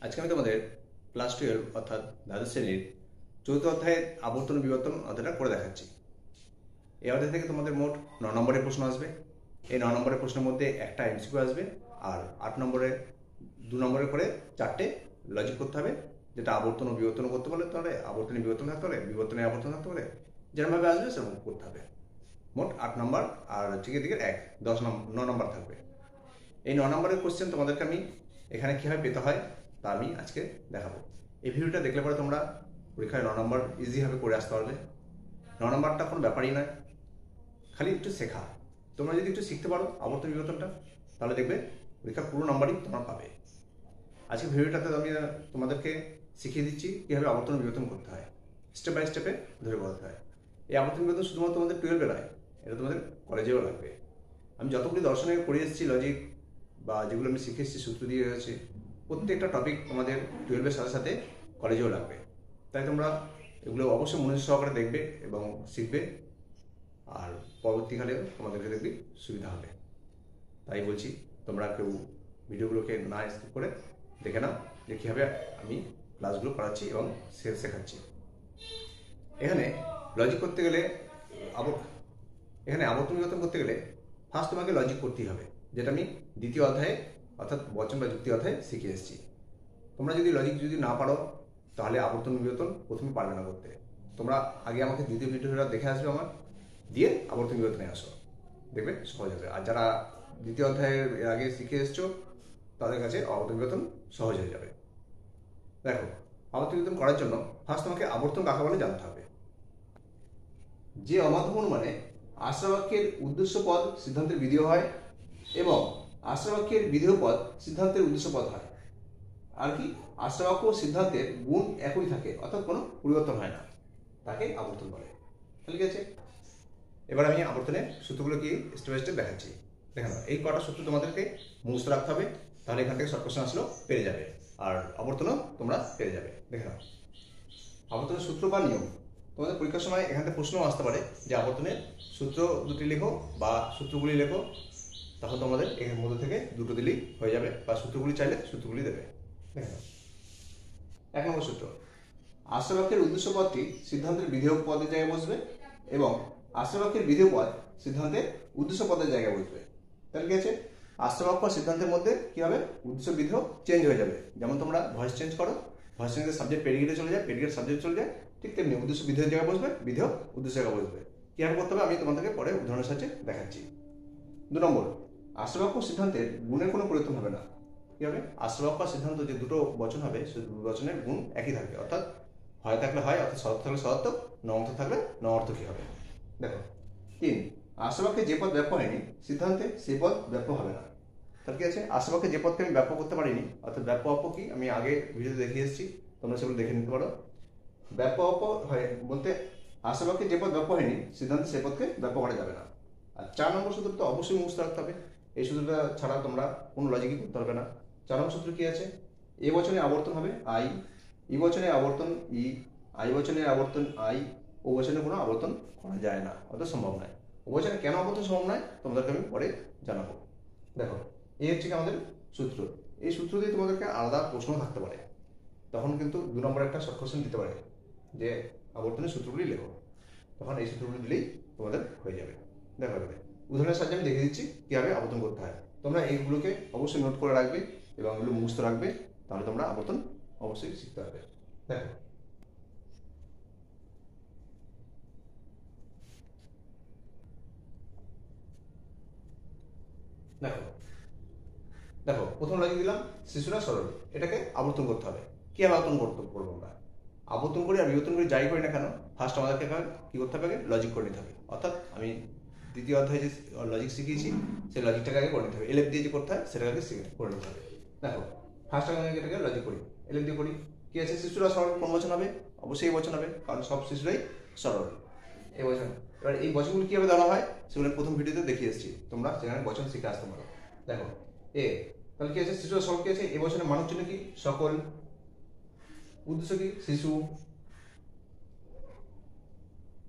আজকে আমি তোমাদের ক্লাস 12 অর্থাৎ দ্বাদশ শ্রেণীর চতুর্থ অধ্যায়ের আবর্তন বিবর্তন অধ্যায়টা করে দেখাচ্ছি। এই অধ্যায় থেকে তোমাদের মোট 9 নম্বরের প্রশ্ন আসবে। এই 9 নম্বরের প্রশ্নের মধ্যে একটা এমসিকিউ আসবে আর 8 নম্বরে 2 নম্বরে করে 4টে লজিক করতে হবে, যেটা আবর্তন ও বিবর্তন করতে পারলে তাহলে আবর্তনে বিবর্তন থাকতে পারে, বিবর্তনে আবর্তন থাকতে পারে, যেরকমভাবে আসবে সেরকম করতে হবে। মোট 8 নম্বর আর দিকে দিকে 9 নম্বর থাকবে। এই 9 নম্বরের কোশ্চেন তোমাদেরকে আমি এখানে কীভাবে পেতে হয় তা আমি আজকে দেখাবো। এই ভিডিওটা দেখলে পরে তোমরা পরীক্ষায় 9 নম্বর ইজিভাবে করে আসতে পারবে। 9 নম্বরটা কোনো ব্যাপারই নয়, খালি একটু শেখা। তোমরা যদি একটু শিখতে পারো আবর্তন বিবর্তনটা, তাহলে দেখবে পরীক্ষার পুরো নম্বরই তোমরা পাবে। আজকে ভিডিওটাতে আমি তোমাদেরকে শিখিয়ে দিচ্ছি কীভাবে আবর্তন বিবর্তন করতে হয়, স্টেপ বাই স্টেপে ধরে বলতে হয়। এই আবর্তন বিবর্তন শুধুমাত্র তোমাদের 12-এ নয়, এটা তোমাদের কলেজেও লাগবে। আমি যতগুলি দর্শনে করে এসেছি লজিক বা যেগুলো আমি শিখে এসেছি সূত্র দিয়ে হয়েছে, প্রত্যেকটা টপিক তোমাদের 12-এর সাথে সাথে কলেজেও লাগবে। তাই তোমরা এগুলো অবশ্যই মনোযোগ সহকারে দেখবে এবং শিখবে, আর পরবর্তীকালেও তোমাদেরকে দেখবি সুবিধা হবে। তাই বলছি তোমরা কেউ ভিডিওগুলোকে না স্কিপ করে দেখে নাও যে কীভাবে আমি ক্লাসগুলো করাচ্ছি এবং শেখাচ্ছি। এখানে লজিক করতে গেলে আবর্তন বিবর্তন করতে গেলে ফার্স্ট তোমাকে লজিক করতেই হবে, যেটা আমি দ্বিতীয় অধ্যায়ে অর্থাৎ বচন বা যুক্তি অধ্যায়ে শিখে এসেছি। তোমরা যদি লজিক না পারো তাহলে আবর্তন বিবর্তন প্রথমে পারবে না করতে। তোমরা আগে আমাকে দ্বিতীয় ভিডিওটা দেখে আসবে আমার, দিয়ে আবর্তন বিবর্তনে আসো, দেখবে সহজ হবে। আর যারা দ্বিতীয় অধ্যায়ের আগে শিখে এসছো তাদের কাছে আবর্তন বিবর্তন সহজ হয়ে যাবে। দেখো, আবর্তন বিবর্তন করার জন্য ফার্স্ট তোমাকে আবর্তন কাকে বলে জানতে হবে। যে অমাধ্যম অনুমানে আশ্রবাক্যের উদ্দেশ্য পদ সিদ্ধান্তের বিধেয় হয় এবং আশ্রবাক্যের বিধেয় পদ সিদ্ধান্তের উদ্দেশ্য পদ হয়। আর কি, আশ্রবাক্য ও সিদ্ধান্তের গুণ একই থাকে, অর্থাৎ কোনো পরিবর্তন হয় না, তাকে আবর্তন বলে। ঠিক আছে, এবার আমি আবর্তনের সূত্রগুলো কি স্টেপ বাই স্টেপ দেখাচ্ছি। দেখে নাও, এই কটা সূত্র তোমাদেরকে মুখস্থ রাখতে হবে, তাহলে এখান থেকে শর্ট কোশ্চেন আসলেও পেরে যাবে, আর আবর্তনও তোমরা পেরে যাবে। দেখে নাও, আবর্তনের সূত্র বা নিয়ম। তোমাদের পরীক্ষার সময় এখান থেকে প্রশ্নও আসতে পারে যে আবর্তনের সূত্র দুটি লেখো বা সূত্রগুলি লেখো, তখন তোমাদের এর মধ্যে থেকে দুটো দিলেই হয়ে যাবে, বা সূত্রগুলি চাইলে সূত্রগুলি দেবে। দেখে নাও, 1 নম্বর সূত্র, আশ্রবাক্যের উদ্দেশ্য পদটি সিদ্ধান্তের বিধেয় পদের জায়গায় বসবে এবং আশ্রবাক্যের বিধেয় পদ সিদ্ধান্তের উদ্দেশ্য পদের জায়গায় বসবে। তাহলে কি আছে, আশ্রবাক্য সিদ্ধান্তের মধ্যে কি হবে, উদ্দেশ্য বিধেয় চেঞ্জ হয়ে যাবে। যেমন তোমরা ভয়েস চেঞ্জ করো, ভয়েস চেঞ্জের সাবজেক্ট প্রেডিকেটে চলে যায়, প্রেডিকেট সাবজেক্ট চলে যায়, ঠিক তেমনি উদ্দেশ্য বিধেয় জায়গায় বসবে, বিধেয় উদ্দেশ্য জায়গায় বসবে। কিভাবে করতে হবে আমি তোমাদেরকে পরে উদাহরণের সাহায্যে দেখাচ্ছি। 2 নম্বর, আশ্রবাক্য সিদ্ধান্তের গুণের কোনো পরিবর্তন হবে না। কি হবে, আশ্রবাক্য সিদ্ধান্ত যে দুটো বচন হবে সেই দুটো বচনের গুণ একই থাকবে, অর্থাৎ হয় থাকলে হয়, অর্থাৎ সদর্থক থাকলে সদর্থক, নঅর্থ থাকলে নঅর্থকই হবে। দেখো, 3, আশ্রবাক্যে যে পদ ব্যাপ্য হয়নি সিদ্ধান্তে সেই পদ ব্যাপ্য হবে না। তার কি আছে, আশ্রবাক্যে যে পদকে আমি ব্যাপ্য করতে পারিনি, অর্থাৎ ব্যাপ্য অপ কি আমি আগে ভিডিওতে দেখিয়ে এসেছি, তোমরা সেগুলো দেখে নিতে পারো। ব্যাপ্য অপ হয় বলতে আশ্রবাক্যে যে পদ ব্যাপ্য হয়নি সিদ্ধান্তে সেই পদকে ব্যাপ্য করা যাবে না। আর 4 নম্বর সূত্র তো অবশ্যই মুখস্থ রাখতে হবে, এই সূত্রটা ছাড়া তোমরা কোনো লজিকই করতে পারবে না। 4 নম্বর সূত্র কি আছে, এ বচনে আবর্তন হবে আই, ই বচনে আবর্তন ই, আই বচনে আবর্তন আই, ও বচনে কোনো আবর্তন করা যায় না, অর্থাৎ সম্ভব নয়। ও বচনে কেন আবর্তন সম্ভব নয় তোমাদেরকে আমি পরে জানাবো। দেখো, এই হচ্ছে আমাদের সূত্র। এই সূত্র দিয়ে তোমাদেরকে আলাদা প্রশ্ন থাকতে পারে, তখন কিন্তু 2 নম্বরে একটা শর্ট কোশ্চেন দিতে পারে যে আবর্তনের সূত্রগুলি লেখো, তখন এই সূত্রগুলি দিলেই তোমাদের হয়ে যাবে। দেখো, এবারে উদাহরণের সাহায্যে আমি দেখিয়ে দিচ্ছি কীভাবে আবর্তন করতে হয়। তোমরা এইগুলোকে অবশ্যই নোট করে রাখবে এবং এগুলো মুখস্থ রাখবে, তাহলে তোমরা আবর্তন অবশ্যই শিখতে পারবে। দেখো, দেখো দেখো প্রথম লজিক দিলাম শিশুরা সরল, এটাকে আবর্তন করতে হবে। কীভাবে আবর্তন করবো আমরা, আবর্তন করি আর বিবর্তন করি যাই করি না কেন, ফার্স্ট আমাদেরকে কী করতে হবে, লজিক করে নিতে হবে। অর্থাৎ আমি দ্বিতীয় অধ্যায়ে যে লজিক শিখিয়েছি সেই লজিকটাকে আগে করে নিতে হবে, এলএফ দিয়ে যে করতে হয় সেটাকে আগে করে নিতে হবে। দেখো, ফার্স্ট আমি এটাকে লজিক করি, এলএফ দিয়ে করি। কি আছে, শিশুরা সরল কোন বচন হবে, অবশ্যই এই বচন হবে, কারণ সব শিশুরাই সরল, এই বচন। এবার এই বচনগুলো কীভাবে ধরা হয় সেগুলো প্রথম ভিডিওতে দেখিয়ে এসেছি, তোমরা সেখানে বচন শিখে আসতে পারো। দেখো, এ তাহলে কি আছে, শিশুরা সরল কি আছে, এই বচনের মানুষ জন্য কি সকল, উদ্দেশ্য কি শিশু,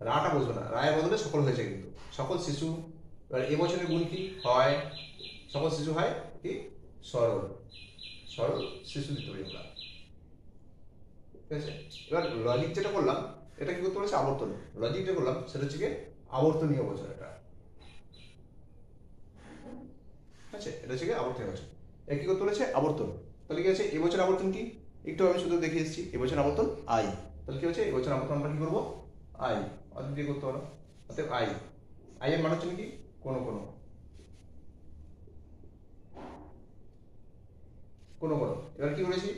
রাটা বসবে না, রায়ের বদলে সকল হয়েছে কিন্তু, সকল শিশু। এবার এ বছরের গুণ কি হয়, সকল শিশু হয় কি সরল, সরল শিশু দিতে পারি আমরা। ঠিক আছে। এবার লজিক যেটা করলাম এটা কি করতে বলেছে? আবর্তন। লজিক যেটা করলাম সেটা হচ্ছে কি আবর্তনীয় বচন। এটা ঠিক আছে, এটা হচ্ছে কি আবর্তনীয় বচন। এটা কি করতে বলেছে? আবর্তন। তাহলে কি আছে? এ বছর আবর্তন কি একটু আমি শুধু দেখিয়ে এসেছি। এ বছর আবর্তন আই। তাহলে কি হচ্ছে? এ বছর আবর্তন আমরা কি করবো? আই অর্থাৎ দিয়ে করতে পারো। অর্থাৎ আই, আই এর মানে হচ্ছে কি কোনো কোনো কোনো কোনো। এবার কি বলেছি?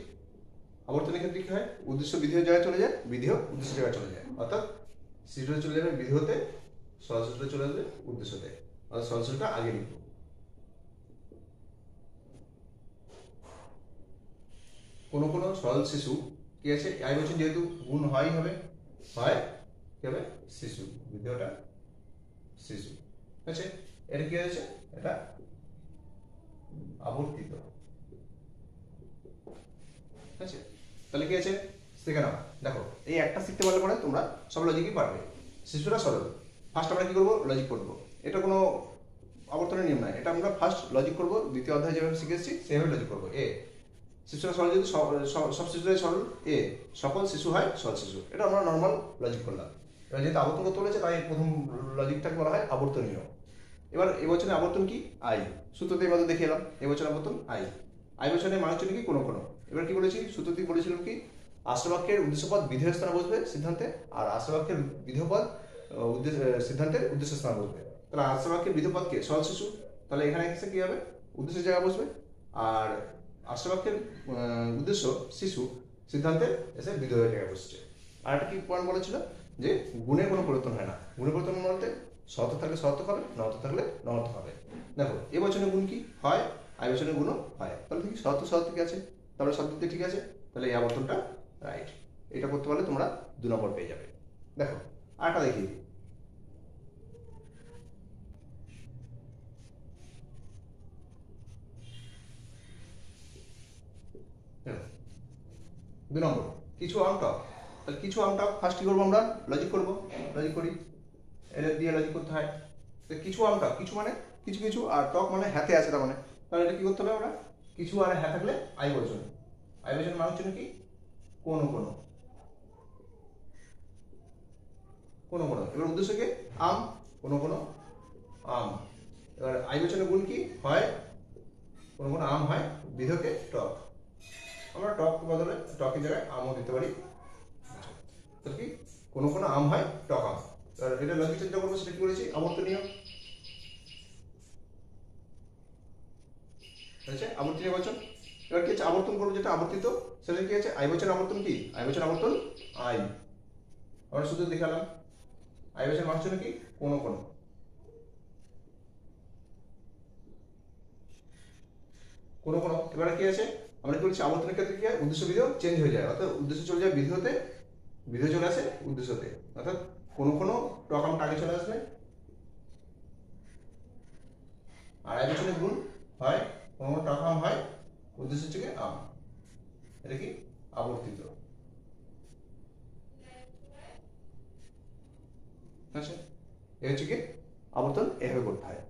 আবর্তনের ক্ষেত্রে কি হয়? উদ্দেশ্য বিধেয় জায়গায় চলে যায়, বিধেয় উদ্দেশ্য জায়গায় চলে যায়। অর্থাৎ সৃজনে চলে যাবে বিধেয়তে, সরল সূত্রে চলে যাবে উদ্দেশ্যতে। অর্থাৎ সরল সূত্রটা আগে লিখবো। কোনো কোনো সরল শিশু কি আছে? আই বলছেন যেহেতু গুণ হয় হবে, হয় কি হবে? শিশু, বিধেয়টা শিশু। ঠিক আছে, এটা কি হয়েছে? এটা আবর্তিত। ঠিক আছে, তাহলে কি আছে? শিখে নাও। দেখো এই একটা শিখতে পারলে পরে তোমরা সব লজিকই পারবে। শিশুরা সরল। ফার্স্ট আমরা কি করবো? লজিক করবো। এটা কোনো আবর্তনের নিয়ম নয়, এটা আমরা ফার্স্ট লজিক করবো। দ্বিতীয় অধ্যায় যেভাবে শিখে এসেছি সেভাবে লজিক করবো। এ শিশুরা সরল, যদি সব শিশুরাই সরল। এ সকল শিশু হয় সরল শিশু। এটা আমরা নর্মাল লজিক করলাম। এবার যেহেতু আবর্তন করতে বলেছে তাই প্রথম লজিকটাকে বলা হয় আবর্তনীয়। এবার এবছরে আবর্তন কি? আই। সূত্রতে এবার দেখে এলাম এবছর আবর্তন আই। আই বছরের মান হচ্ছে কি? কোনো কোনো। এবার কি বলেছি? সূত্রটি বলেছিলাম কি আশ্রবাক্যের উদ্দেশ্যপদ বিধেয় স্থানে বসবে সিদ্ধান্তে, আর আশ্রবাক্যের বিধেয়পদ সিদ্ধান্তের উদ্দেশ্য স্থানে বসবে। তাহলে আশ্রবাক্যের বিধেয়পদকে সরল শিশু, তাহলে এখানে এসে কি হবে? উদ্দেশ্যের জায়গায় বসবে। আর আশ্রবাক্যের উদ্দেশ্য শিশু, সিদ্ধান্তের এসে বিধেয় জায়গায় বসছে। আর একটা কি পয়েন্ট বলেছিল যে গুণের কোনো পরিবর্তন হয় না। গুণের পরিবর্তন বলতে শর্ত থাকলে শর্ত হবে, নর্থক থাকলে নর্থক হবে। দেখো এ বছরের গুণ কি হয়? আই বছরের গুণও হয়। তাহলে কি শর্ত শর্ত ঠিক আছে, তাহলে শব্দ দিয়ে ঠিক আছে। তাহলে এই আবর্তনটা রাইট। এটা করতে পারলে তোমরা 2 নম্বর পেয়ে যাবে। দেখো আরেকটা দেখিয়ে দিই। হ্যাঁ, 2 নম্বর কিছু আমটক। তাহলে কিছু আমটক ফার্স্ট কি করবো? আমরা লজিক করবো। লজিক করি, এটা দিয়ে লজিক করতে হয়। তো কিছু আমটক, কিছু মানে কিছু কিছু, আর টক মানে হাতে আছে তার মানে। তাহলে এটা কি করতে হবে? আমরা কিছু আর হ্যাঁ থাকলে আই বচন। আই বচন মানে হচ্ছে কি কোনো কোনো কোনো কোনো। এবার উদ্দেশ্য কি? আম, কোনো কোনো আম। এবার আই বচনের গুণ কি হয়? কোনো কোনো আম হয়, বিধকে টক। আমরা টক বদলে টকের জায়গায় আমও দিতে পারি। তাহলে কি কোনো কোনো আম হয় টক আম। এবার এটা লজিক চেষ্টা করবো, সেটা কি করেছি? আবর্তনীয়। হয়েছে আবর্তনীয় বচন। এবার কি আছে? আবর্তন করবো যেটা আবর্তিত, সেটা কি আছে? আই বচন আবর্তন কি? আই বচন আবর্তন আই। আমরা শুধু দেখালাম আই বচন মানে হচ্ছে কি কোনো কোনো কোনো কোনো। এবারে কি আছে? আমরা কি বলছি? আবর্তনের ক্ষেত্রে কি হয়? উদ্দেশ্য বিধেয় চেঞ্জ হয়ে যায়, অর্থাৎ উদ্দেশ্য চলে যায় বিধেয়তে, বিধেয় চলে আসে উদ্দেশ্যতে। অর্থাৎ কোনো কোনো টক আমটা আগে চলে আসবে। আর আই বচনের গুণ হয় কোনো কোনো টক আম হয়, উদ্দেশ্য হচ্ছে কি আম। এটা কি আবর্তিত। আচ্ছা, এ হচ্ছে কি আবর্তন এভাবে করতে হয়।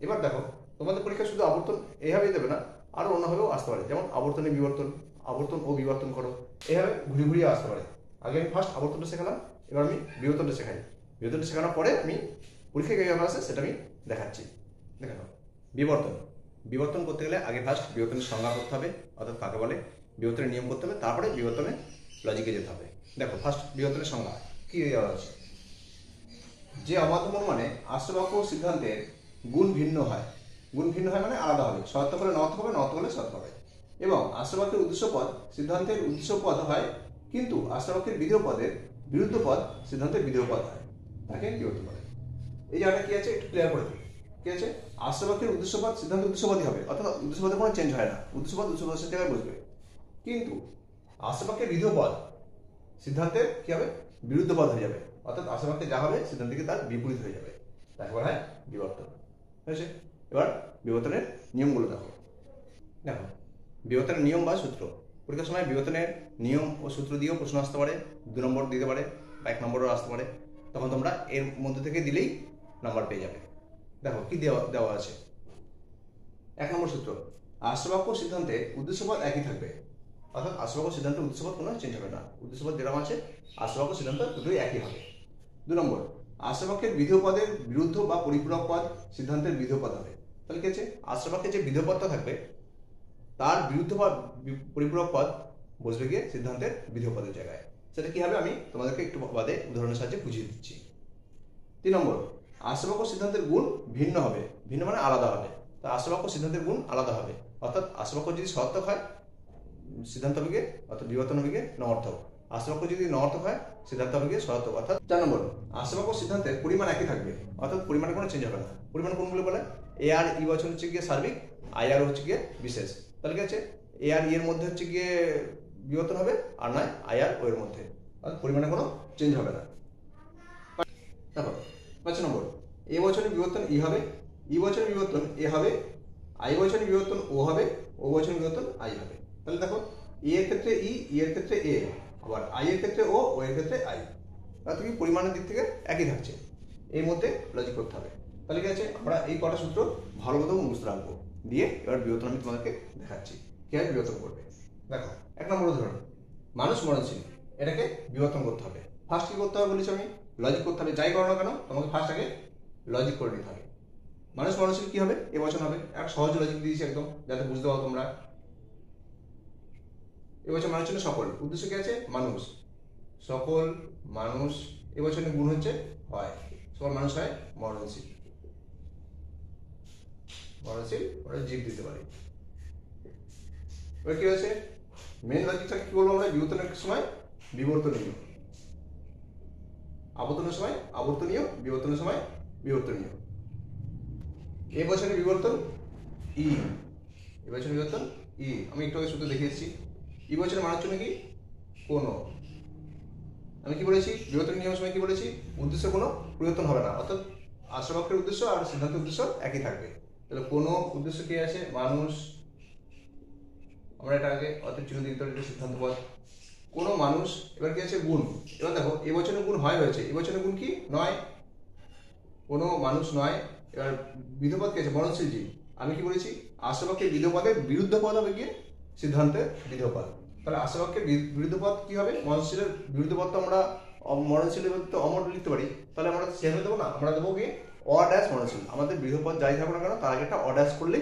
এবার দেখো তোমাদের পরীক্ষা শুধু আবর্তন এভাবেই দেবে না, আরো অন্যভাবেও আসতে পারে। যেমন আবর্তনে বিবর্তন, আবর্তন ও বিবর্তন করো, এভাবে ঘুরে ঘুরিয়ে আসতে পারে। আগে আমি ফার্স্ট আবর্তনটা শেখালাম, এবার আমি বিবর্তনটা শেখাই। বিবর্তনটা শেখানোর পরে আমি পরীক্ষায় কীভাবে আসে সেটা আমি দেখাচ্ছি। দেখে নাও বিবর্তন। বিবর্তন করতে গেলে আগে ফার্স্ট বিবর্তনের সংজ্ঞা করতে হবে, অর্থাৎ কাকে বলে, বিবর্তনের নিয়ম করতে হবে, তারপরে বিবর্তনের লজিকে যেতে হবে। দেখো ফার্স্ট বিবর্তনের সংজ্ঞা কি দেওয়া আছে? যে অমাধ্যম মানে আশ্রবাক্য সিদ্ধান্তের গুণ ভিন্ন হয়। গুণ ভিন্ন হয় মানে আলাদা হবে। শর্ত হলে নর্থ হবে, নর্থ হলে শর্ত হবে। এবং আশ্রবাক্যের উদ্দেশ্য পদ সিদ্ধান্তের উদ্দেশ্য পদ হয়, কিন্তু আশ্রবাক্যের বিধেয় পদের বিরুদ্ধ পদ সিদ্ধান্তের বিধেয় পদ হয়, তাকে বিবর্তন বলে। এই জায়গাটা কি আছে একটু ক্লিয়ার করে দিই। কি আছে? আশ্রবাক্যের উদ্দেশ্য পদ সিদ্ধান্ত উদ্দেশ্যপদই হবে, অর্থাৎ উদ্দেশ্য পদে কোনো চেঞ্জ হয় না। উদ্দেশ্য পদ উদ্দেশ্য পদের জায়গায় বসবে। কিন্তু আশ্রবাক্যের বিধেয় পদ সিদ্ধান্তের কি হবে? বিরুদ্ধ পদ হয়ে যাবে, অর্থাৎ আশ্রবাক্যে যা হবে সিদ্ধান্ত থেকে তার বিপরীত হয়ে যাবে, তাকে বলা হয় বিবর্তন। হয়েছে? এবার বিবর্তনের নিয়মগুলো দেখো। দেখো বিবর্তনের নিয়ম বা সূত্র। পরীক্ষার সময় বিবর্তনের নিয়ম ও সূত্র দিয়েও প্রশ্ন আসতে পারে, 2 নম্বর দিতে পারে বা 1 নম্বরও আসতে পারে। তখন তোমরা এর মধ্যে থেকে দিলেই নাম্বার পেয়ে যাবে। দেখো কি দেওয়া আছে। 1 নম্বর সূত্র, আশ্রবাক্য সিদ্ধান্তে উদ্দেশ্যপদ একই থাকবে। অর্থাৎ আশ্রবাক্য সিদ্ধান্তের উদ্দেশ্যপদ কোনো চেঞ্জ হবে না, উদ্দেশ্যপদ যেরকম আছে আশ্রবাক্য সিদ্ধান্ত দুটোই একই হবে। 2 নম্বর, আশ্রবাক্যের বিধেয় পদের বিরুদ্ধ বা পরিপূরক পদ সিদ্ধান্তের বিধেয় পদ হবে। তাহলে কি আছে, আশ্রবাক্যের যে বিধেয় পদটা থাকবে তার বিরুদ্ধ বা পরিপূরক পদ বসবে গিয়ে সিদ্ধান্তের বিধেয় পদের জায়গায়। সেটা কি হবে আমি তোমাদেরকে একটু বাদে উদাহরণের সাহায্যে বুঝিয়ে দিচ্ছি। 3 নম্বর, আশ্রবাক্য সিদ্ধান্তের গুণ ভিন্ন হবে, ভিন্ন মানে আলাদা হবে। তো আশ্রবাক্য সিদ্ধান্তের গুণ আলাদা হবে, অর্থাৎ আশ্রবাক্য যদি সহার্থক হয় সিদ্ধান্ত হবে গিয়ে অর্থাৎ বিবর্তন হবে গিয়ে নঅর্থক, আশ্রবাক্য যদি নঅর্থক হয় সিদ্ধান্ত হবে গিয়ে সহার্থক। অর্থাৎ 4 নম্বর, আশ্রবাক্য সিদ্ধান্তের পরিমাণ একই থাকবে, অর্থাৎ পরিমাণে কোনো চেঞ্জ হবে না। পরিমাণ কোনগুলো বলে, এ আর ই বচন হচ্ছে গিয়ে সার্বিক, আই আর হচ্ছে গিয়ে বিশেষ। তাহলে কি আছে, এ আর ই এর মধ্যে হচ্ছে গিয়ে বিবর্তন হবে, আর নয় আই আর ও এর মধ্যে, অর্থাৎ পরিমাণে কোনো চেঞ্জ হবে না। দেখো 5 নম্বর, এ বচনের বিবর্তন ই হবে, ই বচনের বিবর্তন এ হবে, আই বচনের বিবর্তন ও হবে, ও বচনের বিবর্তন আই হবে। তাহলে দেখো, ই এর ক্ষেত্রে ই, ই এর ক্ষেত্রে এ, আবার আই এর ক্ষেত্রে ও, ও এর ক্ষেত্রে আই। অর্থাৎ কি পরিমাণের দিক থেকে একই থাকছে, এর মধ্যে লজিক করতে হবে। তাহলে কি আছে, আমরা এই কটা সূত্র ভালো মতো মুখস্থ রাখবো, দিয়ে এবার বিবর্তন আমি তোমাদেরকে দেখাচ্ছি কিভাবে বিবর্তন করবে। দেখো 1 নম্বর উদাহরণ, মানুষ মরণশীল, এটাকে বিবর্তন করতে হবে। ফার্স্ট কি করতে হবে বলেছি আমি, লজিক করতে হবে। যাই করো না কেন তোমাকে ফার্স্ট আগে লজিক করে নিতে হবে। মানুষ মরণশীল কি হবে, এ বচন হবে। একটা সহজ লজিক দিয়েছি একদম, যাতে বুঝতে পারো তোমরা। এবছর মানুষ জন্য সকল, উদ্দেশ্য কি আছে, মানুষ, সকল মানুষ। এবছরের গুণ হচ্ছে হয়, সকল মানুষ হয় মরণশীল, মরণশীল ওরা জীব দিতে পারে। এবার কি হয়েছে, মেন লজিকটা কি বলবো আমরা, বিবর্তনের সময় বিবর্তনীয়, আবর্তনের সময় আবর্তনীয়, বিবর্তনের সময় বিবর্তনীয়। এ বছরের বিবর্তন ই, এ বছরের বিবর্তন ই, আমি একটু আগে শুধু দেখিয়েছি। ই বছরের মানার জন্য কি কোনো, আমি কি বলেছি বিবর্তন নিয়মের সময় কি বলেছি, উদ্দেশ্য কোনো পরিবর্তন হবে না, অর্থাৎ আশ্রবাক্যের উদ্দেশ্য আর সিদ্ধান্তের উদ্দেশ্য একই থাকবে। তাহলে কোনো উদ্দেশ্য কি আছে, মানুষ, আমরা এটা আগে অর্থাৎ চিহ্ন দিতে হবে, সিদ্ধান্ত পদ, কোনো মানুষ। এবার কি আছে, গুণ। এবার দেখো এ বছরের গুণ হয় হয়েছে, এ বছরের গুণ কি নয়, কোনো মানুষ নয়। এবার বিধপদ কি আছে, মরণশীল জীব। আমি কি বলেছি, আশ্রবাক্যের বিধপদের বিরুদ্ধ পদ হবে গিয়ে সিদ্ধান্তের বিধপদ। তাহলে আশ্রবাক্যের বিরুদ্ধ পদ কি হবে, মরণশীলের বিরুদ্ধ পদ তো আমরা মরণশীলের তো অমর লিখতে পারি, তাহলে আমরা সেভাবে দেবো না, আমরা দেবো গিয়ে অড্যাশ মরণশীল। আমাদের বিরুদ্ধ পদ যাই থাকুক না কেন তার আগে একটা অড্যাশ করলে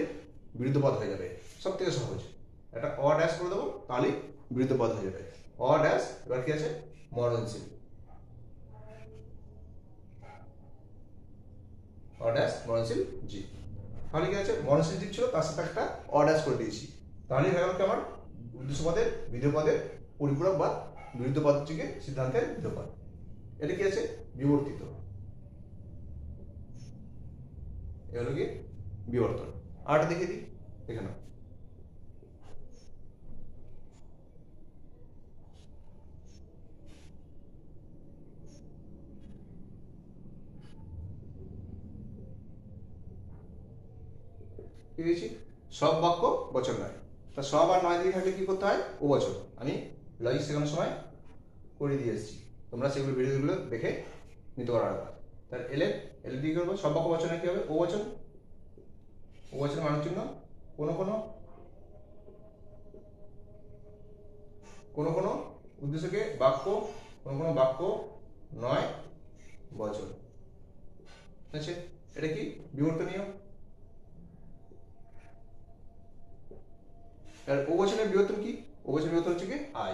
বিরুদ্ধ পদ হয়ে যাবে, সব থেকে সহজ। একটা অড্যাশ করে দেবো, তাহলেই বিরুদ্ধ পদ হয়ে যাবে, অড্যাশ। এবার কি আছে, মরণশীল, অড্যাশ মরণশীল জীব। তাহলে কি আছে, মরণশীল জীব ছিল, তার সাথে একটা অড্যাশ করে দিয়েছি, তাহলেই হয়ে গেল কি আমার উদ্দেশ্য পদের বিধেয় পদের পরিপূরক বা বিরুদ্ধ পদ থেকে সিদ্ধান্তের বিধেয় পদ। এটা কি আছে, বিবর্তিত, এ হলো কি বিবর্তন। আরটা দেখিয়ে দিই, দেখে নাও। কি দিয়েছি, সব বাক্য বচন নয়। তা সব আর নয় দিকে থাকলে কি করতে হয়, ও বচন। আমি লজিক শেখানোর সময় করে দিয়ে এসেছি, তোমরা সেগুলো ভিডিওগুলো দেখে নিতে পারো আলাদা। তার এলে এলে কি করবো, সব বাক্য বচনে কি হবে, ও বচন। ও বচনের মানের চিহ্ন কোনো কোনো, কোনো কোনো উদ্দেশ্যকে বাক্য, কোনো কোনো বাক্য নয় বচন। আচ্ছা, এটা কি বিবর্তনীয়। আর ও বচনের বিবর্তন কি, ও বচনের বিবর্তন হচ্ছে কি আই,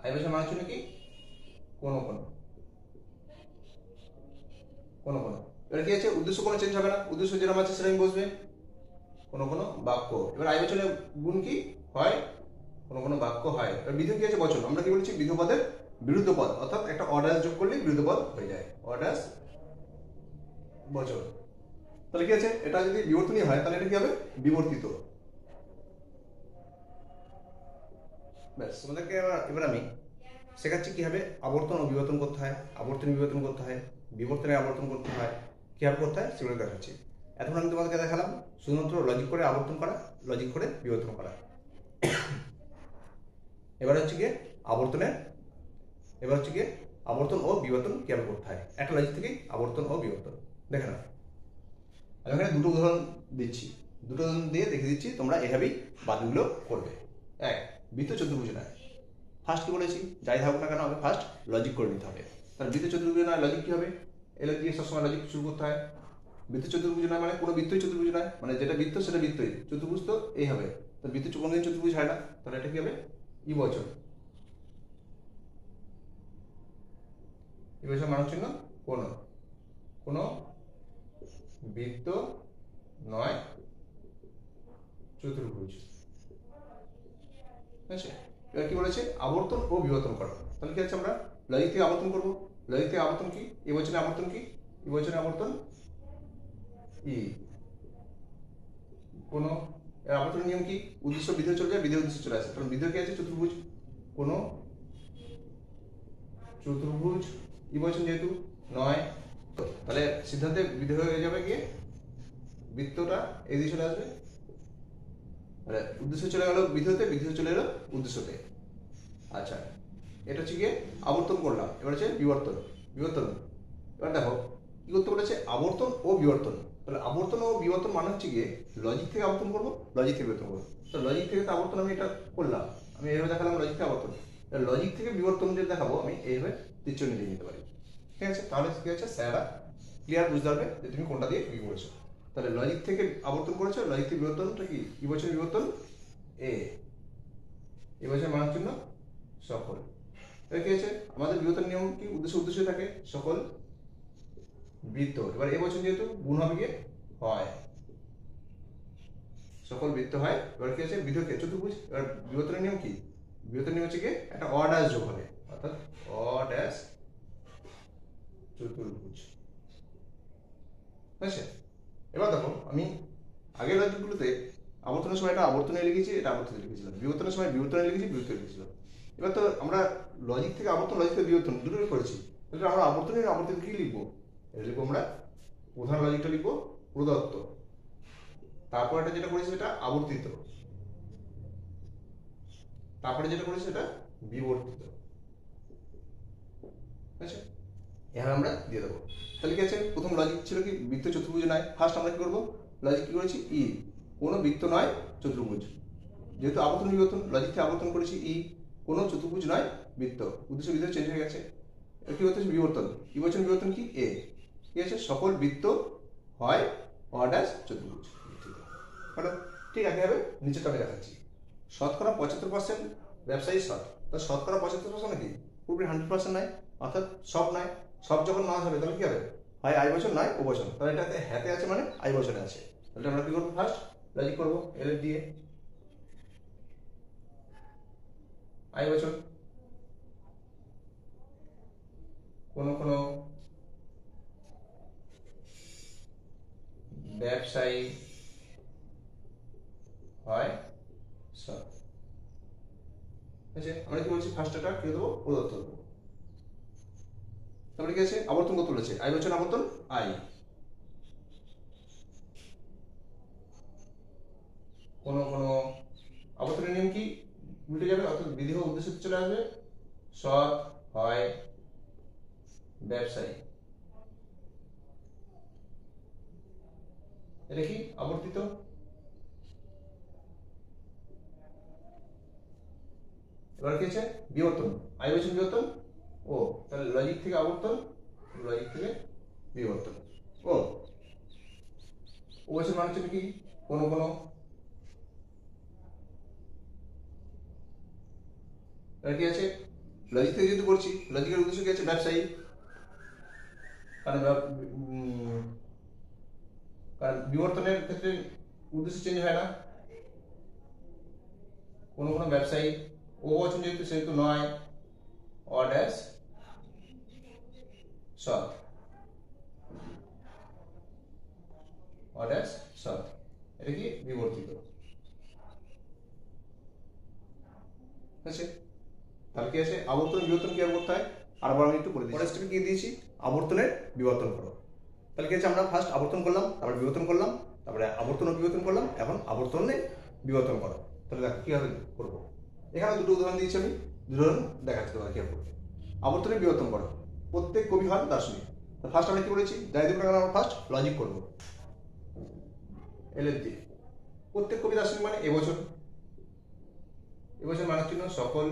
আই বচন মানে হচ্ছে কি কোনো কোনো, কোনো কোনো। এবার কি আছে, উদ্দেশ্য কোনো চেঞ্জ হবে না, উদ্দেশ্য যেরকম আছে সেরকম বসবে, কোনো কোনো বাক্য। এবার আই বচনের গুণ কি হয়, কোনো কোনো বাক্য হয়। এবার বিধেয় কি আছে, বচন। আমরা কি বলেছি, বিধেয় পদের বিরুদ্ধ পদ, অর্থাৎ একটা অড্যাশ যোগ করলে বিরুদ্ধ পদ হয়ে যায়, অড্যাশ বচন। তাহলে কি আছে, এটা যদি বিবর্তনীয় হয় তাহলে এটা কি হবে, বিবর্তিত। ব্যাস, তোমাদেরকে এবার আমি শেখাচ্ছি কিভাবে আবর্তন ও বিবর্তন করতে হয়, আবর্তন বিবর্তন করতে হয়, বিবর্তনে আবর্তন করতে হয়, কিভাবে করতে হয় সেগুলো দেখাচ্ছি। এখন আমি তোমাদেরকে দেখালাম শুধুমাত্র লজিক করে আবর্তন করা, লজিক করে বিবর্তন করা। এবার হচ্ছে গিয়ে আবর্তনের, এবার হচ্ছে গিয়ে আবর্তন ও বিবর্তন কিভাবে করতে হয়, একটা লজিক থেকেই আবর্তন ও বিবর্তন। দেখে নাও, আমি এখানে দুটো উদাহরণ দিচ্ছি, দুটো উদাহরণ দিয়ে দেখে দিচ্ছি, তোমরা এভাবেই বাদগুলো করবে। এক, বৃত্ত চতুর্ভুজ নয়। ফার্স্ট কি বলেছি, যাই থাকুক না কেন আগে ফার্স্ট লজিক করে নিতে হবে। তাহলে বৃত্ত চতুর্ভুজ নয় লজিক কি হবে, এলে দিয়ে সবসময় লজিক শুরু করতে হয়। বৃত্ত চতুর্ভুজ নয় মানে কোনো বৃত্তই চতুর্ভুজ নয়, মানে যেটা বৃত্ত সেটা বৃত্তই, চতুর্ভুজ তো এই হবে। তো বৃত্ত কোনোদিন চতুর্ভুজ হয় না, তাহলে এটা কি হবে, ই বচন। ই বচন মানে চিহ্ন কোনো কোনো বৃত্ত নয় চতুর্ভুজ। ঠিক আছে, এবার কি বলেছে, আবর্তন ও বিবর্তন করো। তাহলে কি আছে, আমরা লজিক থেকে আবর্তন করবো। লজিক থেকে আবর্তন কি, এই বচনে আবর্তন কি, এই বচনে আবর্তন ই কোনো। এর আবর্তনের নিয়ম কি, উদ্দেশ্য বিধেয় চলে যায়, বিধেয় উদ্দেশ্য চলে আসে। কারণ বিধেয় কি আছে, চতুর্ভুজ। কোনো চতুর্ভুজ ই বচন যেহেতু নয়, তাহলে সিদ্ধান্তে বিধেয় হয়ে যাবে গিয়ে বৃত্তটা এই দিকে চলে আসবে, মানে উদ্দেশ্য চলে গেল বিধেয়তে, বিধেয় চলে এলো উদ্দেশ্যতে। আচ্ছা, এটা হচ্ছে গিয়ে আবর্তন করলাম। এবার হচ্ছে বিবর্তন। বিবর্তন এবার দেখো কি করতে বলেছে, আবর্তন ও বিবর্তন। তাহলে আবর্তন ও বিবর্তন মানে হচ্ছে গিয়ে লজিক থেকে আবর্তন করবো, লজিক থেকে বিবর্তন করবো। তো লজিক থেকে তো আবর্তন আমি এটা করলাম, আমি এইভাবে দেখালাম লজিক থেকে আবর্তন। লজিক থেকে বিবর্তন যে দেখাবো আমি এইভাবে তীরচিহ্ন দিয়ে নিতে পারি। ঠিক আছে, তাহলে কি হচ্ছে, স্যারা ক্লিয়ার বুঝতে পারবে যে তুমি কোনটা দিয়ে কি করেছো। তাহলে লজিক থেকে আবর্তন করেছো, লজিক থেকে বিবর্তনটা কি, ই বচন বিবর্তন এ বচন মানার জন্য সকল। এবার কি আছে, আমাদের বিবর্তন নিয়ম কি, উদ্দেশ্য উদ্দেশ্য থাকে, সকল বৃত্ত। এবার এ বচন যেহেতু গুণ হবে গিয়ে হয়, সকল বৃত্ত হয়। এবার কি আছে, বিধেয় কে চতুর্ভুজ। এবার বিবর্তনের নিয়ম কি, বিবর্তন নিয়ম হচ্ছে কি একটা অ ড্যাশ যোগ হবে, অর্থাৎ অ ড্যাশ চতুর্ভুজ। ঠিক আছে, এবার দেখো আমি আগের লজিকগুলোতে আবর্তনের সময় এটা আবর্তনে লিখেছি, এটা আবর্তনে লিখেছিলাম, বিবর্তনের সময় বিবর্তনে লিখেছি, বিবর্তনে লিখেছিলাম। এবার তো আমরা লজিক থেকে আবর্তন, লজিক থেকে বিবর্তন দুটোই করেছি, তাহলে আমরা আবর্তনের আবর্তন কি লিখবো, এটা লিখবো আমরা প্রধান লজিকটা লিখবো প্রদত্ত, তারপর এটা যেটা করেছি সেটা আবর্তিত, তারপরে যেটা করেছি সেটা বিবর্তিত। আচ্ছা, এভাবে আমরা দিয়ে দেবো। তাহলে কি আছে, প্রথম লজিক ছিল কি, বৃত্ত চতুর্ভুজ নয়। ফার্স্ট আমরা কি করবো, লজিক কি করেছি, ই কোনো বৃত্ত নয় চতুর্ভুজ। যেহেতু আবর্তন বিবর্তন, লজিক থেকে আবর্তন করেছি ই কোনো চতুর্ভুজ নয় বৃত্ত, উদ্দেশ্য বিধেয় চেঞ্জ হয়ে গেছে। কি হচ্ছে বিবর্তন, ই বচন বিবর্তন কি এ, কি আছে, সকল বৃত্ত হয় অ ড্যাশ চতুর্ভুজ। ঠিক আছে, হবে নিচেটা আমি দেখাচ্ছি। শতকরা 75% ব্যবসায়ী সৎ। তো শতকরা 75% নাকি, পুরোপুরি 100% নয়, অর্থাৎ সব নয়। সব যখন না হবে তাহলে কি হবে, হয় আই বচন নয় ও বচন। তাহলে এটাতে হাতে আছে মানে আই বচনে আছে। তাহলে আমরা কি করবো, ফার্স্ট লজিক করবো এল দিয়ে আই বচন। কোন কোন ব্যবসায়ী হয় সৎ। আমরা কি বলছি, ফার্স্ট এটা কি দেবো, প্রদত্ত দেবো। তারপরে কি আছে, আবর্তন কত বলেছে, আই বচন আবর্তন আই। কোন কোন আবর্তনের নিয়ম কি, উল্টে যাবে, অর্থাৎ বিধেয় উদ্দেশ্য চলে আসবে, সৎ হয় ব্যবসায়ী। এটা কি আবর্তিত। এবার কি আছে, বিবর্তন, আই বচন বিবর্তন ও। তাহলে লজিক থেকে আবর্তন, লজিক থেকে বিবর্তন ও। ও বচন মানে হচ্ছে কি, কোন কোন। এবার কি আছে, লজিক থেকে যেহেতু করছি, লজিকের উদ্দেশ্য কি আছে, ব্যবসায়ী। কারণ বিবর্তনের ক্ষেত্রে উদ্দেশ্য চেঞ্জ হয় না। কোন কোন ব্যবসায়ী, ও বচন যেহেতু সেহেতু নয়, অ ড্যাশ সৎ, অ ড্যাশ সৎ। এটা কি বিবর্তিত। আছে, তাহলে কি আছে, আবর্তন বিবর্তন কি করতে হয়, আরবার আমি একটু করে দিই। পরের স্টেপে কি দিয়েছি, আবর্তনের বিবর্তন করো। তাহলে কি আছে, আমরা ফার্স্ট আবর্তন করলাম, তারপরে বিবর্তন করলাম, তারপরে আবর্তন ও বিবর্তন করলাম, এখন আবর্তনে বিবর্তন করো। তাহলে দেখো কিভাবে করবো, এখানে দুটো উদাহরণ দিয়েছি আমি, দুটো উদাহরণ দেখাচ্ছি তোমাকে কিভাবে করবে। আবর্তনে বিবর্তন করো, প্রত্যেক কবি হন দার্শনিক। ফার্স্ট আমরা কি বলেছি, যাই দুটো আমরা ফার্স্ট লজিক করবো এল দিয়ে। প্রত্যেক কবি দার্শনিক মানে এবছর, এবছর মানব চিহ্ন সকল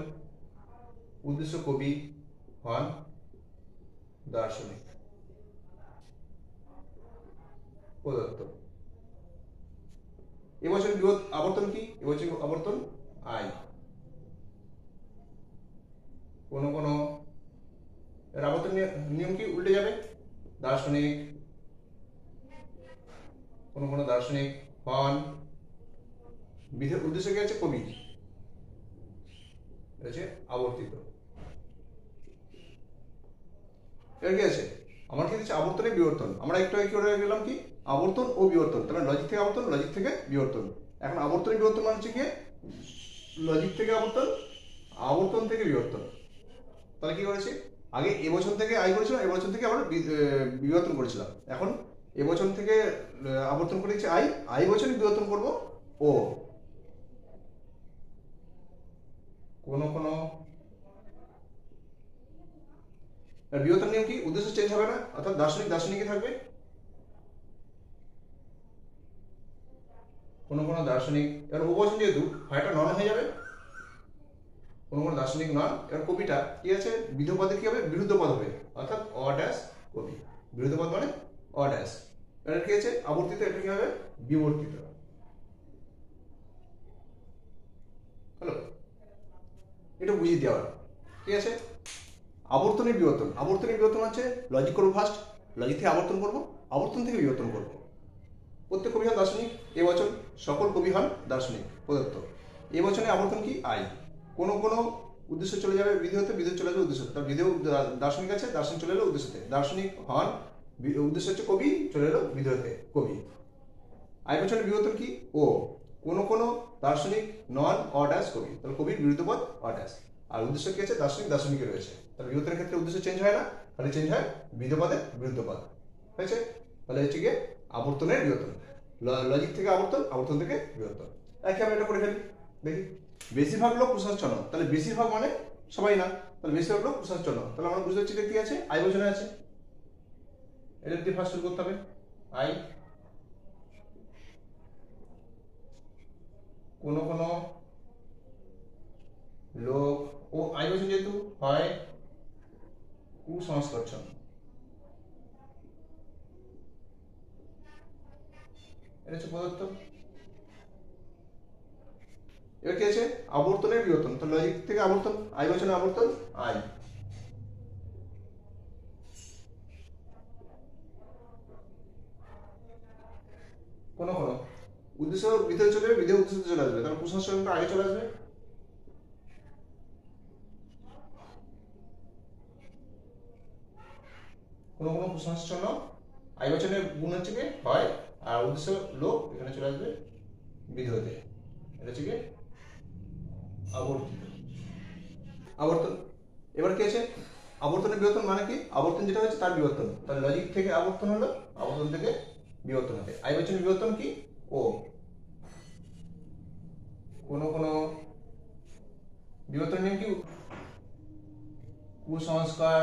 উদ্দেশ্য কবি হন দার্শনিক প্রদত্ত। এবছর আবর্তন কি? এবছর আবর্তন আই। কোন কোন এর আবর্তন নিয়ম কি? উল্টে যাবে। দার্শনিক, কোন কোন দার্শনিক হন, বিধের উদ্দেশ্য কি আছে? কবি, হচ্ছে আবর্তিত। এর কি আছে? আমার কি হচ্ছে আবর্তনের বিবর্তন। আমরা একটু কি করে গেলাম কি? আবর্তন ও বিবর্তন। তাহলে লজিক থেকে আবর্তন, লজিক থেকে বিবর্তন। এখন আবর্তনের বিবর্তন মানে হচ্ছে কি? লজিক থেকে আবর্তন, আবর্তন থেকে বিবর্তন। তাহলে কি করেছি? আগে এবছর থেকে আই করেছিলাম, এবছর থেকে আবার বিবর্তন করেছিলাম। এখন এবছর থেকে আবর্তন করে দিচ্ছি আই, আই বছরে বিবর্তন করব ও। কোন কোন বিবর্তন নিয়ম কি? উদ্দেশ্য চেঞ্জ হবে না, অর্থাৎ দার্শনিক দার্শনিকই থাকবে। কোন কোন দার্শনিক, এবার ও বছর যেহেতু হয়টা নন হয়ে যাবে, কোন কোন দার্শনিক নন। এবার কবিটা কি আছে? বিধ পদে কি হবে? বিরুদ্ধ পদ হবে, অর্থাৎ অ ড্যাশ কবি। বিরুদ্ধ পদ মানে অ ড্যাশ। এটা কি আছে? আবর্তিত, এটা কি হবে? বিবর্তিত। হলো, এটা বুঝিয়ে দেওয়া হলো। ঠিক আছে? আবর্তনের বিবর্তন, আবর্তনের বিবর্তন হচ্ছে লজিক করবো ফার্স্ট, লজিক থেকে আবর্তন করবো, আবর্তন থেকে বিবর্তন করবো। প্রত্যেক কবি হন দার্শনিক এবছর, সকল কবি হন দার্শনিক প্রদত্ত। এবছরে আবর্তন কি? আই। কোন কোন উদ্দেশ্য চলে যাবে বিধেয়তে, বিধেয় চলে যাবে উদ্দেশ্যতে। তার বিধেয় দার্শনিক আছে, দার্শনিক চলে এলো উদ্দেশ্যতে। দার্শনিক হন, উদ্দেশ্য হচ্ছে কবি, চলে এলো বিধেয়তে কবি। আই বছরের বিবর্তন কি? ও। কোন কোন দার্শনিক নন অ ড্যাশ কবি, তাহলে কবির বিরুদ্ধ পদ অ ড্যাশ। আর উদ্দেশ্য কি আছে? দার্শনিক দার্শনিকের রয়েছে। তাহলে বিবর্তনের ক্ষেত্রে উদ্দেশ্য চেঞ্জ হয় না, খালি চেঞ্জ হয় বিধ পদের বিরুদ্ধ পদ। হয়েছে? তাহলে হচ্ছে গিয়ে আবর্তনের বিবর্তন। লজিক থেকে আবর্তন, আবর্তন থেকে বিবর্তন। একই আমি এটা করে ফেলি, দেখি। বেশিরভাগ লোক কুশাচ্ছন্ন, তাহলে বেশিরভাগ মানে সবাই না, তাহলে বেশিরভাগ লোক কুশাচ্ছন্ন। তাহলে আমরা বুঝতে পারছি কি আছে? আই বছরে আছে, এটা দিয়ে ফার্স্ট শুরু করতে হবে। আই। কোন কোন লোক, ও আই বছর যেহেতু হয় কুসংস্কারচ্ছন্ন, এটা হচ্ছে প্রদত্ত। এবার কি আছে? আবর্তনের বিবর্তন। তো লজিক থেকে আবর্তন, আই বছরে আবর্তন আই। কোন কোন উদ্দেশ্য বিধেয় চলে যাবে, বিধেয় উদ্দেশ্যে চলে আসবে, তাহলে কুসংস্কারটা আগে চলে আসবে। কোন কোন কুসংস্কার আই বছরে গুণ হচ্ছে কি? হয়, আর উদ্দেশ্য লোক এখানে চলে আসবে বিধেয়তে। এটা হচ্ছে কি? আবর্তিত। আবর্তন। এবার কি আছে? আবর্তনের বিবর্তন মানে কি? আবর্তন যেটা হচ্ছে তার বিবর্তন। তাহলে লজিক থেকে আবর্তন হলো, আবর্তন থেকে বিবর্তন হবে। আই বছরের বিবর্তন কি? ও। কোন কোন বিবর্তন নিয়ম কি? কুসংস্কার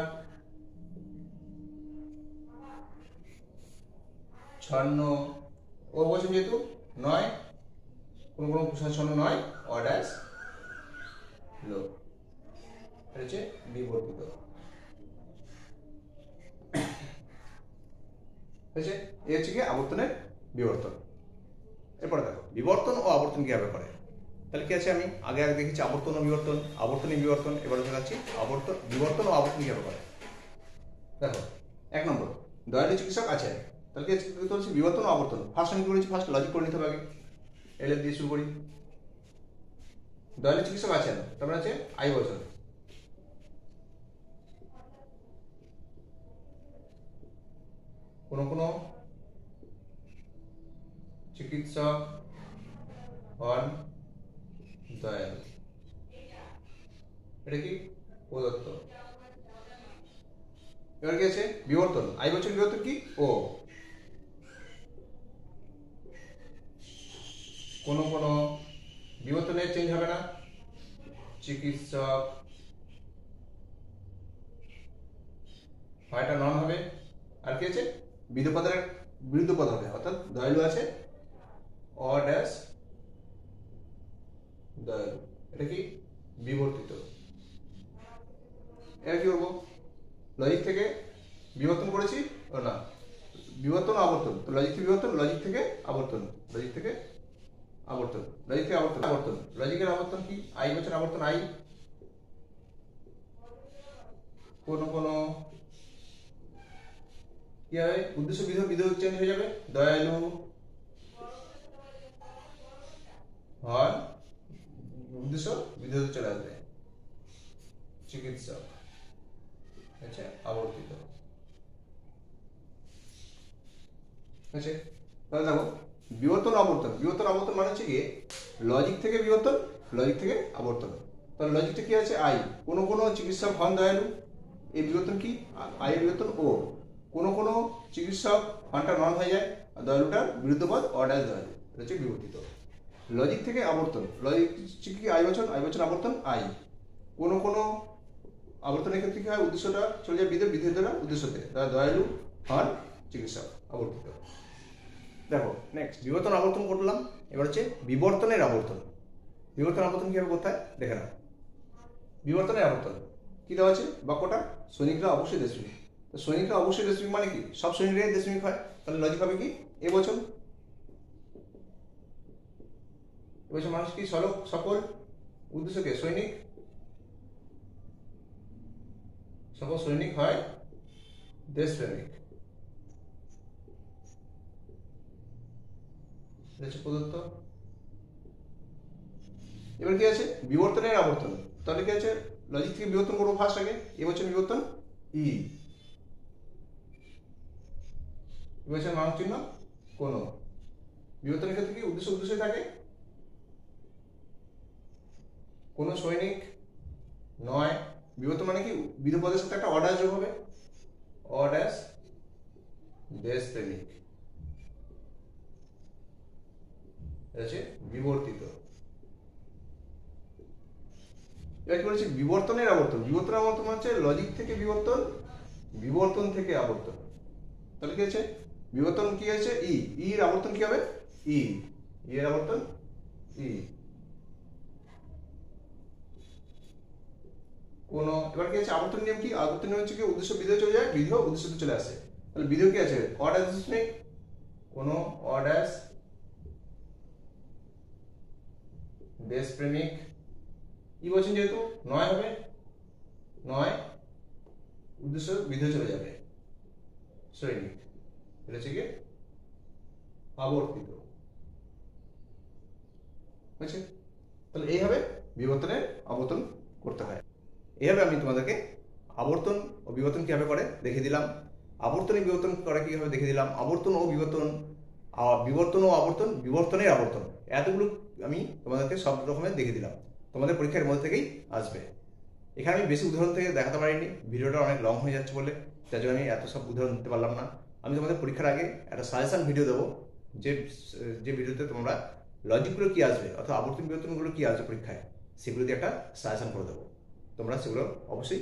ছন্ন, ও বছর যেহেতু নয়, কোন কোন কুসংস্কার নয় অ ড্যাশ লোক, এটা হচ্ছে বিবর্তিত। হয়েছে? এই হচ্ছে কি আবর্তনের বিবর্তন। এরপরে দেখো বিবর্তন ও আবর্তন কিভাবে করে। তাহলে কি আছে? আমি আগে আগে দেখেছি আবর্তন ও বিবর্তন, আবর্তনের বিবর্তন। এবারে দেখাচ্ছি আবর্তন, বিবর্তন ও আবর্তন কিভাবে করে। দেখো, 1 নম্বর, দয়ালু চিকিৎসক আছেন। তাহলে কি হচ্ছে? বিবর্তন ও আবর্তন। ফার্স্ট আমি কি করেছি? ফার্স্ট লজিক করে নিতে হবে আগে। এল দিয়ে শুরু করি। দয়ালু চিকিৎসক আছেন, তারপরে আছে আই বছর। কোন কোন চিকিৎসক হন দয়ালু, এটা কি? প্রদত্ত। এবার কি আছে? বিবর্তন। আই বছর বিবর্তন কি? ও। কোন কোন বিবর্তনের চেঞ্জ হবে না, চিকিৎসক হয়টা নন হবে, আর কি আছে? বিধ পদের বিরুদ্ধ পদ হবে, অর্থাৎ দয়ালু আছে অ ড্যাশ দয়ালু। এটা কি বিবর্তিত। এটা কি করবো, লজিক থেকে বিবর্তন করেছি না, বিবর্তন আবর্তন, তো লজিক থেকে বিবর্তন, লজিক থেকে আবর্তন, লজিক থেকে আবর্তন, লজিক থেকে আবর্তন, আবর্তন, লজিকের আবর্তন কি আই বছর আবর্তন আই, কোন কোন কি হবে, উদ্দেশ্য বিধেয়, বিধেয় চেঞ্জ হয়ে যাবে, দয়ালু হয়, উদ্দেশ্য বিধেয় চলে আসবে, চিকিৎসক, আচ্ছা আবর্তিত। আচ্ছা তাহলে দেখো বিবর্তন আবর্তন, বিবর্তন আবর্তন মানে হচ্ছে কি লজিক থেকে বিবর্তন, লজিক থেকে আবর্তন। তাহলে লজিকটা কি আছে আই, কোন কোন চিকিৎসক হন দয়ালু, এই বিবর্তন কি আই এর বিবর্তন ও, কোন কোন চিকিৎসক হনটা নন হয়ে যায়, আর দয়ালুটার বিরুদ্ধ পদ অডাল দয়ালু, এটা হচ্ছে বিবর্তিত। লজিক থেকে আবর্তন, লজিক কি আই বচন, আই বচন আবর্তন আই, কোন কোন আবর্তনের ক্ষেত্রে কি হয়, উদ্দেশ্যটা চলে যায় বিধেয়, বিধেয় দ্বারা উদ্দেশ্যতে, তারা দয়ালু হন চিকিৎসক, আবর্তিত। দেখো নেক্সট বিবর্তন আবর্তন করলাম, এবার হচ্ছে বিবর্তনের আবর্তন। বিবর্তন আবর্তন কিভাবে করতে হয় দেখে না। বিবর্তনের আবর্তন কি দেওয়া আছে, বাক্যটা সৈনিকরা অবশ্যই দেশপ্রেমিক, তো সৈনিকরা অবশ্যই দেশপ্রেমিক মানে কি সব সৈনিকরাই দেশপ্রেমিক হয়, তাহলে লজিক হবে কি এ বচন, এবছর মানুষ কি সকল উদ্দেশ্যকে সৈনিক, সকল সৈনিক হয় দেশপ্রেমিক, প্রদত্ত। এবার কি আছে বিবর্তনের আবর্তন, তাহলে কি আছে লজিক থেকে বিবর্তন করবো ফার্স্ট আগে, এবছর বিবর্তন ই, এবছর মান চিহ্ন কোন, বিবর্তনের ক্ষেত্রে কি উদ্দেশ্য উদ্দেশ্য থাকে, কোন সৈনিক নয়, বিবর্তন মানে কি বিধেয় পদের সাথে একটা অডাস যোগ হবে, অডাস দেশপ্রেমিক, আছে বিবর্তিত। এবার কি বলেছি বিবর্তনের আবর্তন, বিবর্তনের আবর্তন হচ্ছে লজিক থেকে বিবর্তন, বিবর্তন থেকে আবর্তন, তাহলে কি আছে বিবর্তন কি আছে ই, এর আবর্তন কি হবে ই, এর আবর্তন ই, কোন, এবার কি আছে আবর্তন নিয়ম কি, আবর্তন নিয়ম হচ্ছে কি উদ্দেশ্য বিধেয় চলে যায়, বিধেয় উদ্দেশ্যতে চলে আসে, তাহলে বিধেয় কি আছে অডাস দেশপ্রেমিক, কোন অডাস দেশপ্রেমিক, ই বলছেন যেহেতু নয় হবে, নয় উদ্দেশ্য বিধেয় চলে যাবে সৈনিক, এটা হচ্ছে কি আবর্তিত, বুঝছে। তাহলে এইভাবে বিবর্তনের আবর্তন করতে হয়, এইভাবে আমি তোমাদেরকে আবর্তন ও বিবর্তন কিভাবে করে দেখিয়ে দিলাম, আবর্তনে বিবর্তন করে কিভাবে দেখিয়ে দিলাম, আবর্তন ও বিবর্তন, বিবর্তন ও আবর্তন, বিবর্তনের আবর্তন, এতগুলো আমি তোমাদেরকে সব রকমের দেখিয়ে দিলাম, তোমাদের পরীক্ষার মধ্যে থেকেই আসবে। এখানে আমি বেশি উদাহরণ থেকে দেখাতে পারিনি, ভিডিওটা অনেক লং হয়ে যাচ্ছে বলে, তার জন্য আমি এত সব উদাহরণ দিতে পারলাম না। আমি তোমাদের পরীক্ষার আগে একটা সাজেশন ভিডিও দেবো, যে ভিডিওতে তোমরা লজিকগুলো কি আসবে অথবা আবর্তন বিবর্তনগুলো কি আসবে পরীক্ষায়, সেগুলো দিয়ে একটা সাজেশন করে দেবো, তোমরা সেগুলো অবশ্যই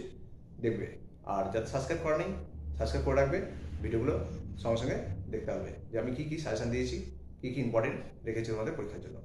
দেখবে। আর যাতে সাবস্ক্রাইব করা নেই সাবস্ক্রাইব করে রাখবে, ভিডিওগুলো সঙ্গে সঙ্গে দেখতে হবে যে আমি কি কি সাজেশন দিয়েছি, কি কি ইম্পর্টেন্ট রেখেছি তোমাদের পরীক্ষার জন্য।